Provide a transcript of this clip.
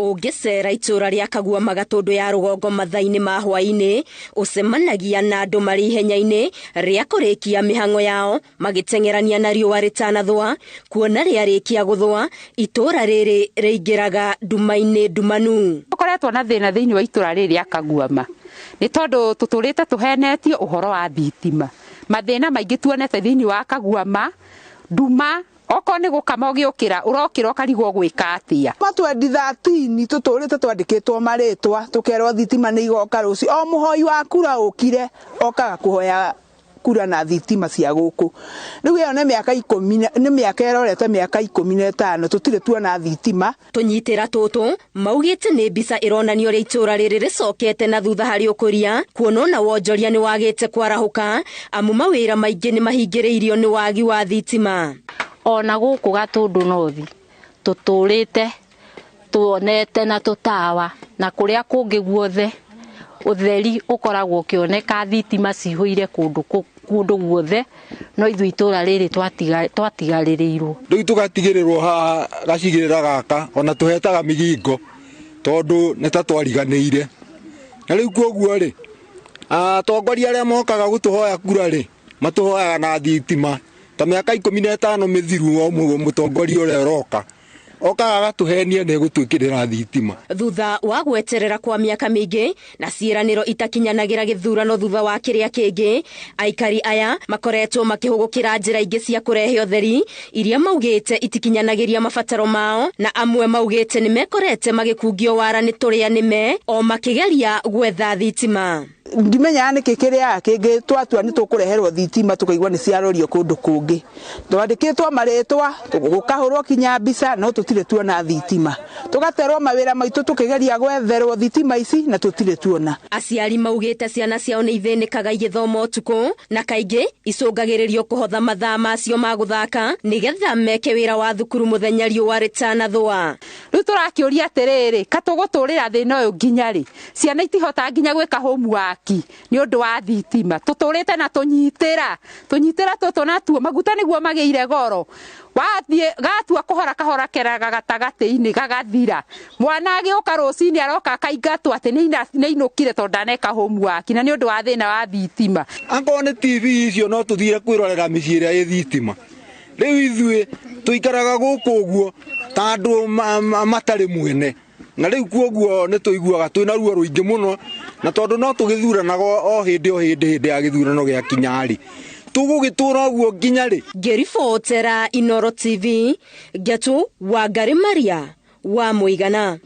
Ũngĩcera itũra rĩa Kaguama Gatũndũ ya rũgongo mathaa-inĩ ma hwaĩ-inĩ, ũcemanagia na andũ marĩ ihenya-inĩ rĩa kũrĩkia mĩhang'o yao magĩteng'erania na riũa rĩtanathũa, kuona rĩarĩkia gũthũa itũra rĩrĩ rĩingĩraga nduma-inĩ ndumanu. Tũkoretwo na thĩna thĩinĩ wa itũra rĩrĩ rĩa Kaguama nĩ tondũ tũtũrĩte tũhenetio ũhoro wa thitima. Mathĩna maingĩ tuonete thĩinĩ wa Kaguama, nduma, okorwo nĩ gũkama ũgĩũkĩra ũrokĩra ũkarigwo gwĩka atĩa. Mwaka 2013 tũtũrĩte twandĩkĩtwo marĩtwa tũkerwo thitima nĩ igoka rũciũ. O mũhoi wa kura ũkire okaga kũhoya kura na thitima cia gũkũ. Rĩu ĩyo nĩ mĩaka ĩrorete mĩaka 15 tũtirĩ tuona thitima. Tũnyitĩra tũtũ maugĩte nĩ mbica ĩronanio rĩa itũra rĩrĩ rĩcokete na thutha harĩ ũkũria, kuona na wonjoria nĩ wagĩte kwarahũka amu mawĩra maingĩ nĩ mahingĩrĩirio nĩ wagi wa thitima. Ona gũkũ Gatũndũ North tũtũrĩte tuonete na tũtawa na kũrĩa kũngĩ guothe ũtheri ũkoragwo ũkĩoneka thitima cihũire kũndũ guothe, no ithuĩ itũra rĩrĩ twatigarĩrĩirwo. Rĩu tũgatigĩrĩrwo haha gacigĩrĩra gaka ona tũhetaga mĩgingo tondũ nĩ ta twariganĩire. Na rĩu koguo rĩ, atongoria arĩa mokaga gũtũhoya kura rĩ matũhoyaga na thitima. Ta mĩaka 15 mĩthiru o mũtongoria ũrĩa ũroka okaga agatũhenia nĩ gũtwĩkĩrĩra thitima. Thutha wa gweterera kwa mĩaka mĩingĩ na ciĩranĩro itakinyanagĩra gĩthurano thutha wa kĩrĩa kĩngĩ, aikari aya makoretwo makĩhũgũkĩra njĩra ingĩ cia kũrehe ũtheri iria maugĩte itikinyanagĩria mabataro mao, na amwe maugĩte nĩ mekorete magĩkungio wara nĩ tũrĩa nĩme o makĩgeria gwetha thitima. Ndimenya nĩ kĩrĩa kĩngĩ twatua nĩ tũkũreherwo thitima tũkaigua nĩ ciarorio kũndũ kũngĩ. Twandĩkĩtwo marĩtwa gũkahũrwo kinya mbica no tũtirĩ tuona thitima. Tũgaterwo mawĩra maitũ tũkĩgeria gwetherwo thitima ici na tũtirĩ tuona. Aciari maugĩte ciana ciao nĩ ithĩnĩkaga igĩthoma ũtukũ na kaingĩ icũngagĩrĩrio kũhotha mathaa macio ma gũthaka nĩgetha meke wĩra wa thukuru mũthenya riũa rĩtanathũa. Rĩu tũrakĩũria atĩrĩrĩ, katũgũtũrĩra thĩna ũyũ nginya rĩ? Ciana itihota nginya gwĩka homework nĩ ũndũ wa thitima. Tũtũrĩte na tũnyitĩra tũtũ natuo maguta nĩguo magĩire goro. Wathiĩ gatua kũhora kahora keraga gatagatĩ-inĩ gagathira. Mwana agĩũka rũcinĩ aroka akaingatwo atĩ nĩ inũkire tondũ ndaneka homework na nĩ ũndũ wa thĩna wa thitima. Angorwo nĩ TV icio no tũthire kwĩrorera mĩciĩ ĩrĩa ĩ thitima. Rĩu ithuĩ tũikaraga gũkũ ũguo ta andũ matarĩ mwene. Na rĩu koguo nĩ tũiguaga twĩna ruo rũingĩ mũno na tondũ no tũgĩthuranaga o hĩndĩ ya gĩthurano gĩa kinya-rĩ. Tũgũgĩtũra ũguo nginya rĩ? Ngĩribotera Inooro TV, Ngatu Wangari Maria wa Mũigana.